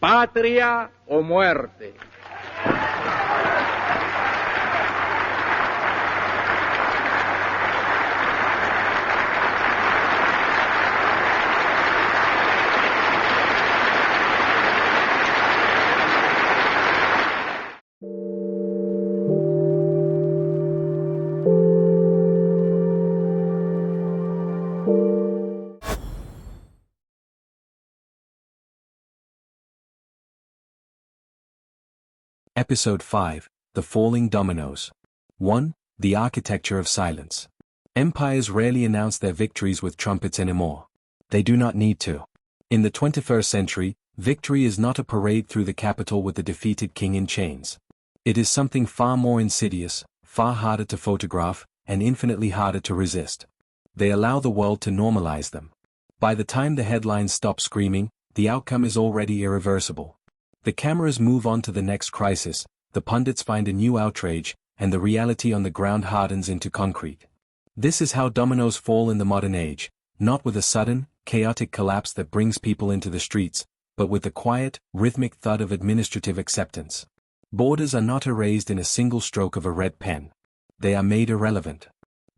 patria o muerte. Episode 5, The Falling Dominoes. 1. The Architecture of Silence. Empires rarely announce their victories with trumpets anymore. They do not need to. In the 21st century, victory is not a parade through the capital with the defeated king in chains. It is something far more insidious, far harder to photograph, and infinitely harder to resist. They allow the world to normalize them. By the time the headlines stop screaming, the outcome is already irreversible. The cameras move on to the next crisis, the pundits find a new outrage, and the reality on the ground hardens into concrete. This is how dominoes fall in the modern age, not with a sudden, chaotic collapse that brings people into the streets, but with the quiet, rhythmic thud of administrative acceptance. Borders are not erased in a single stroke of a red pen. They are made irrelevant.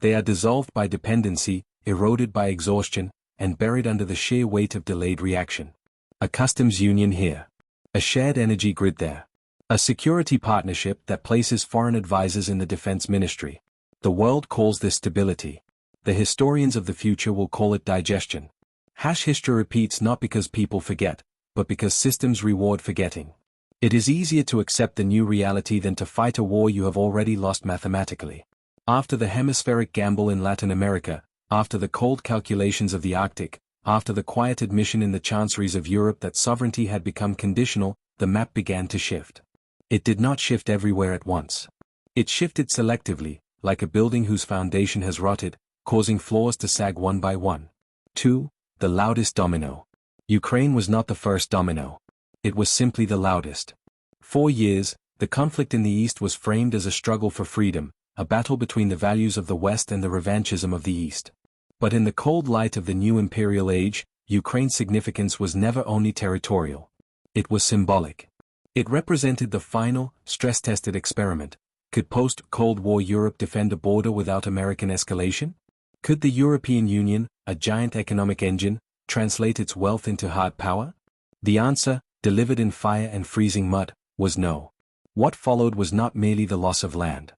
They are dissolved by dependency, eroded by exhaustion, and buried under the sheer weight of delayed reaction. A customs union here. A shared energy grid there. A security partnership that places foreign advisors in the defense ministry. The world calls this stability. The historians of the future will call it digestion. History repeats not because people forget, but because systems reward forgetting. It is easier to accept the new reality than to fight a war you have already lost mathematically. After the hemispheric gamble in Latin America, after the cold calculations of the Arctic, after the quiet admission in the chancelleries of Europe that sovereignty had become conditional, the map began to shift. It did not shift everywhere at once. It shifted selectively, like a building whose foundation has rotted, causing floors to sag one by one. 2. The loudest domino. Ukraine was not the first domino. It was simply the loudest. For years, the conflict in the East was framed as a struggle for freedom, a battle between the values of the West and the revanchism of the East. But in the cold light of the new imperial age, Ukraine's significance was never only territorial. It was symbolic. It represented the final, stress-tested experiment. Could post-Cold War Europe defend a border without American escalation? Could the European Union, a giant economic engine, translate its wealth into hard power? The answer, delivered in fire and freezing mud, was no. What followed was not merely the loss of land.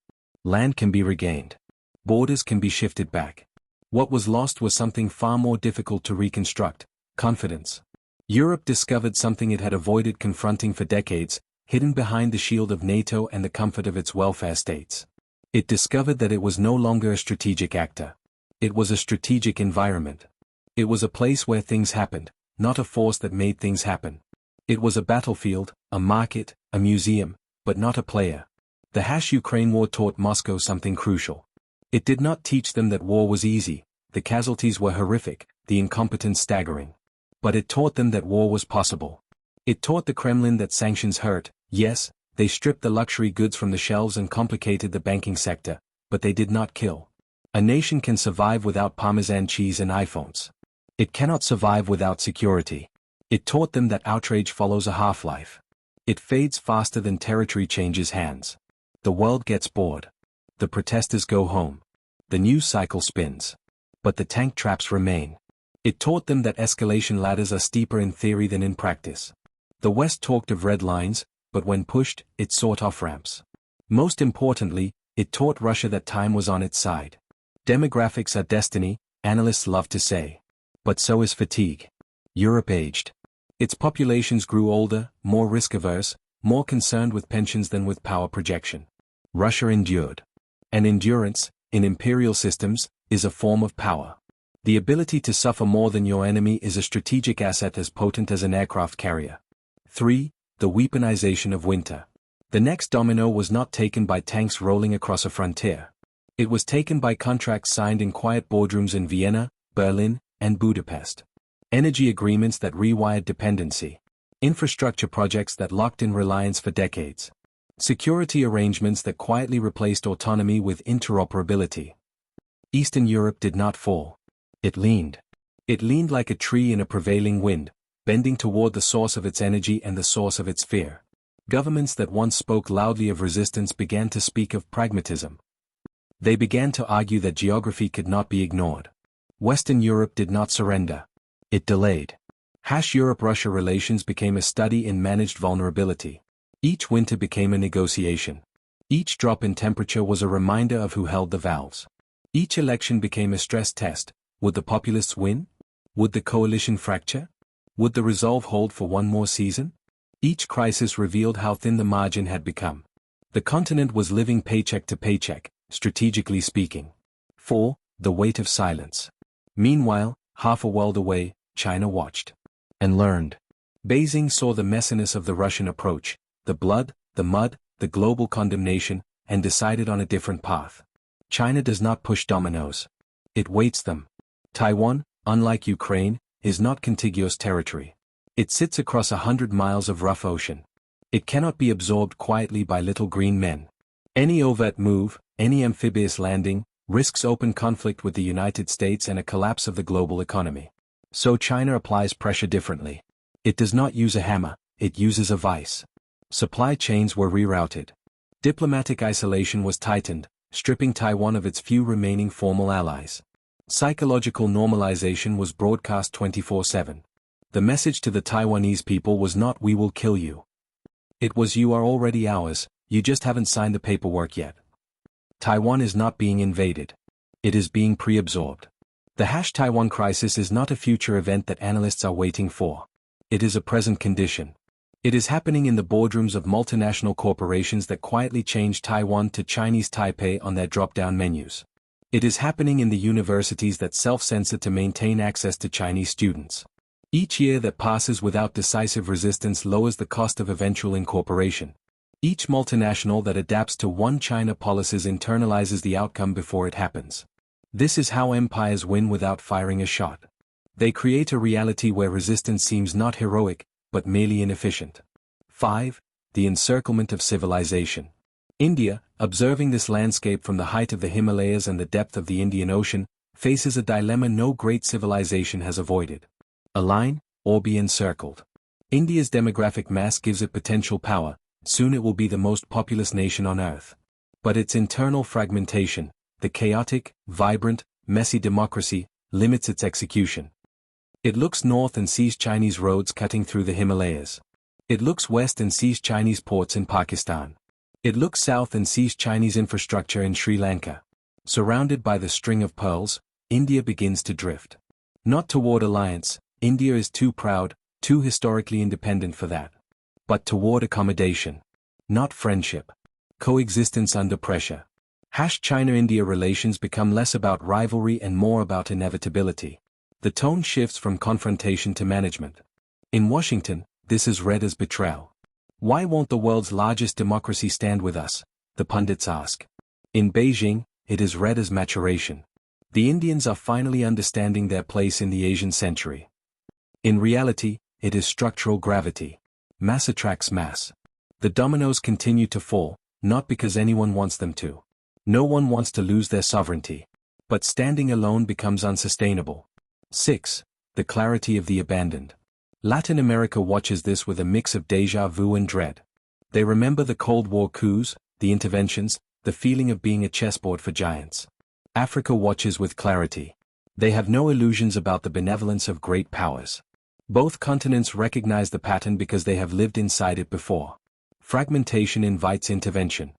Land can be regained. Borders can be shifted back. What was lost was something far more difficult to reconstruct: confidence. Europe discovered something it had avoided confronting for decades, hidden behind the shield of NATO and the comfort of its welfare states. It discovered that it was no longer a strategic actor. It was a strategic environment. It was a place where things happened, not a force that made things happen. It was a battlefield, a market, a museum, but not a player. The Ukraine war taught Moscow something crucial. It did not teach them that war was easy, the casualties were horrific, the incompetence staggering. But it taught them that war was possible. It taught the Kremlin that sanctions hurt. Yes, they stripped the luxury goods from the shelves and complicated the banking sector, but they did not kill. A nation can survive without Parmesan cheese and iPhones. It cannot survive without security. It taught them that outrage follows a half-life. It fades faster than territory changes hands. The world gets bored. The protesters go home. The news cycle spins. But the tank traps remain. It taught them that escalation ladders are steeper in theory than in practice. The West talked of red lines, but when pushed, it sought off-ramps. Most importantly, it taught Russia that time was on its side. Demographics are destiny, analysts love to say. But so is fatigue. Europe aged. Its populations grew older, more risk-averse, more concerned with pensions than with power projection. Russia endured. And endurance, in imperial systems, is a form of power. The ability to suffer more than your enemy is a strategic asset as potent as an aircraft carrier. 3. The weaponization of winter. The next domino was not taken by tanks rolling across a frontier. It was taken by contracts signed in quiet boardrooms in Vienna, Berlin, and Budapest. Energy agreements that rewired dependency. Infrastructure projects that locked in reliance for decades. Security arrangements that quietly replaced autonomy with interoperability. Eastern Europe did not fall. It leaned. It leaned like a tree in a prevailing wind, bending toward the source of its energy and the source of its fear. Governments that once spoke loudly of resistance began to speak of pragmatism. They began to argue that geography could not be ignored. Western Europe did not surrender. It delayed. Europe-Russia relations became a study in managed vulnerability. Each winter became a negotiation. Each drop in temperature was a reminder of who held the valves. Each election became a stress test. Would the populists win? Would the coalition fracture? Would the resolve hold for one more season? Each crisis revealed how thin the margin had become. The continent was living paycheck to paycheck, strategically speaking. 4. The weight of silence. Meanwhile, half a world away, China watched. And learned. Beijing saw the messiness of the Russian approach, the blood, the mud, the global condemnation, and decided on a different path. China does not push dominoes. It weights them. Taiwan, unlike Ukraine, is not contiguous territory. It sits across 100 miles of rough ocean. It cannot be absorbed quietly by little green men. Any overt move, any amphibious landing, risks open conflict with the United States and a collapse of the global economy. So China applies pressure differently. It does not use a hammer, it uses a vice. Supply chains were rerouted. Diplomatic isolation was tightened, stripping Taiwan of its few remaining formal allies. Psychological normalization was broadcast 24/7. The message to the Taiwanese people was not "we will kill you." It was "you are already ours, you just haven't signed the paperwork yet." Taiwan is not being invaded. It is being pre-absorbed. The Taiwan crisis is not a future event that analysts are waiting for. It is a present condition. It is happening in the boardrooms of multinational corporations that quietly change Taiwan to Chinese Taipei on their drop-down menus. It is happening in the universities that self-censor to maintain access to Chinese students. Each year that passes without decisive resistance lowers the cost of eventual incorporation. Each multinational that adapts to one China policies internalizes the outcome before it happens. This is how empires win without firing a shot. They create a reality where resistance seems not heroic, but merely inefficient. 5. The encirclement of civilization. India, observing this landscape from the height of the Himalayas and the depth of the Indian Ocean, faces a dilemma no great civilization has avoided. Align, or be encircled. India's demographic mass gives it potential power, soon it will be the most populous nation on earth. But its internal fragmentation, the chaotic, vibrant, messy democracy, limits its execution. It looks north and sees Chinese roads cutting through the Himalayas. It looks west and sees Chinese ports in Pakistan. It looks south and sees Chinese infrastructure in Sri Lanka. Surrounded by the string of pearls, India begins to drift. Not toward alliance, India is too proud, too historically independent for that. But toward accommodation. Not friendship. Coexistence under pressure. China-India relations become less about rivalry and more about inevitability. The tone shifts from confrontation to management. In Washington, this is read as betrayal. Why won't the world's largest democracy stand with us? The pundits ask. In Beijing, it is read as maturation. The Indians are finally understanding their place in the Asian century. In reality, it is structural gravity. Mass attracts mass. The dominoes continue to fall, not because anyone wants them to. No one wants to lose their sovereignty. But standing alone becomes unsustainable. 6. The clarity of the abandoned. Latin America watches this with a mix of déjà vu and dread. They remember the Cold War coups, the interventions, the feeling of being a chessboard for giants. Africa watches with clarity. They have no illusions about the benevolence of great powers. Both continents recognize the pattern because they have lived inside it before. Fragmentation invites intervention.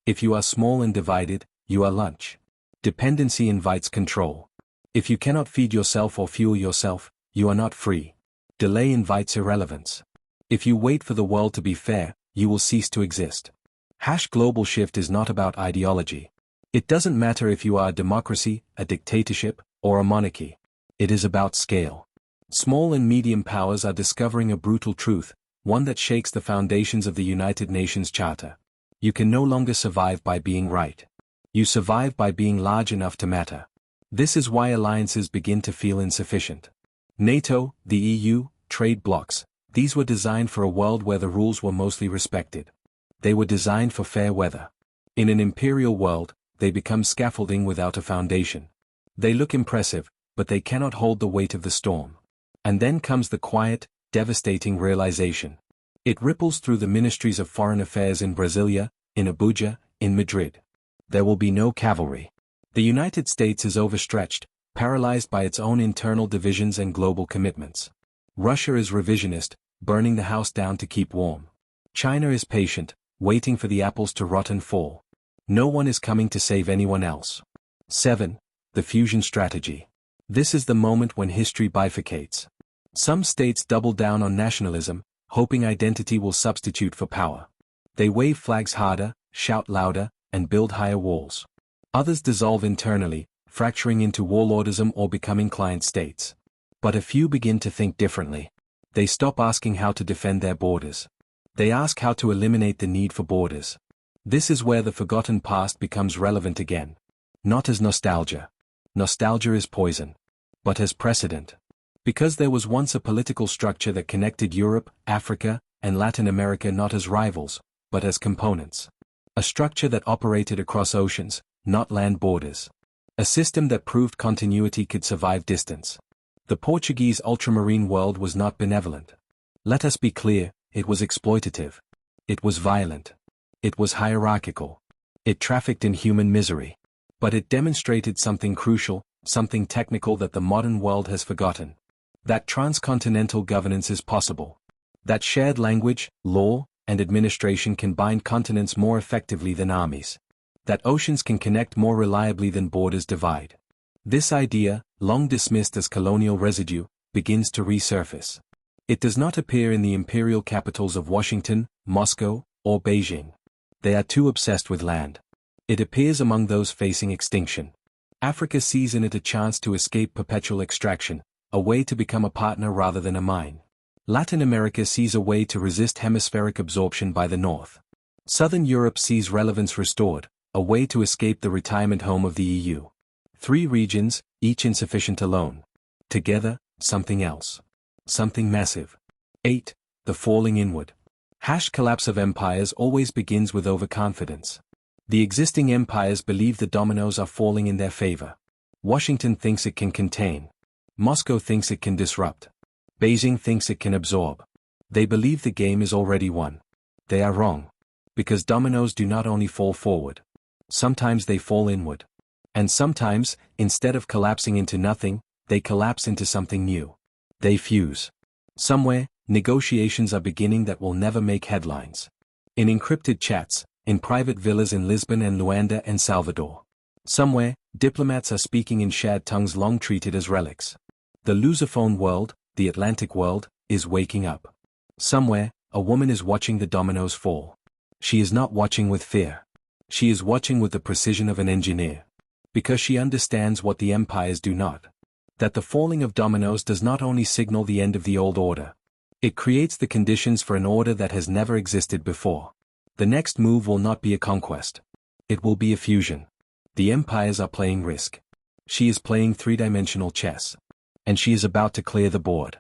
If you are small and divided, you are lunch. Dependency invites control. If you cannot feed yourself or fuel yourself, you are not free. Delay invites irrelevance. If you wait for the world to be fair, you will cease to exist. Global shift is not about ideology. It doesn't matter if you are a democracy, a dictatorship, or a monarchy. It is about scale. Small and medium powers are discovering a brutal truth, one that shakes the foundations of the United Nations Charter. You can no longer survive by being right. You survive by being large enough to matter. This is why alliances begin to feel insufficient. NATO, the EU, trade blocs, these were designed for a world where the rules were mostly respected. They were designed for fair weather. In an imperial world, they become scaffolding without a foundation. They look impressive, but they cannot hold the weight of the storm. And then comes the quiet, devastating realization. It ripples through the ministries of foreign affairs in Brasilia, in Abuja, in Madrid. There will be no cavalry. The United States is overstretched, paralyzed by its own internal divisions and global commitments. Russia is revisionist, burning the house down to keep warm. China is patient, waiting for the apples to rot and fall. No one is coming to save anyone else. 7. The fusion strategy. This is the moment when history bifurcates. Some states double down on nationalism, hoping identity will substitute for power. They wave flags harder, shout louder, and build higher walls. Others dissolve internally, fracturing into warlordism or becoming client states. But a few begin to think differently. They stop asking how to defend their borders. They ask how to eliminate the need for borders. This is where the forgotten past becomes relevant again. Not as nostalgia. Nostalgia is poison. But as precedent. Because there was once a political structure that connected Europe, Africa, and Latin America not as rivals, but as components. A structure that operated across oceans, not land borders. A system that proved continuity could survive distance. The Portuguese ultramarine world was not benevolent. Let us be clear, it was exploitative. It was violent. It was hierarchical. It trafficked in human misery. But it demonstrated something crucial, something technical that the modern world has forgotten. That transcontinental governance is possible. That shared language, law, and administration can bind continents more effectively than armies. That oceans can connect more reliably than borders divide. This idea, long dismissed as colonial residue, begins to resurface. It does not appear in the imperial capitals of Washington, Moscow, or Beijing. They are too obsessed with land. It appears among those facing extinction. Africa sees in it a chance to escape perpetual extraction, a way to become a partner rather than a mine. Latin America sees a way to resist hemispheric absorption by the North. Southern Europe sees relevance restored, a way to escape the retirement home of the EU. 3 regions, each insufficient alone. Together, something else. Something massive. 8. The falling inward. Collapse of empires always begins with overconfidence. The existing empires believe the dominoes are falling in their favor. Washington thinks it can contain. Moscow thinks it can disrupt. Beijing thinks it can absorb. They believe the game is already won. They are wrong. Because dominoes do not only fall forward. Sometimes they fall inward. And sometimes, instead of collapsing into nothing, they collapse into something new. They fuse. Somewhere, negotiations are beginning that will never make headlines. In encrypted chats, in private villas in Lisbon and Luanda and Salvador. Somewhere, diplomats are speaking in shared tongues long treated as relics. The Lusophone world, the Atlantic world, is waking up. Somewhere, a woman is watching the dominoes fall. She is not watching with fear. She is watching with the precision of an engineer. Because she understands what the empires do not. That the falling of dominoes does not only signal the end of the old order. It creates the conditions for an order that has never existed before. The next move will not be a conquest. It will be a fusion. The empires are playing Risk. She is playing 3-dimensional chess. And she is about to clear the board.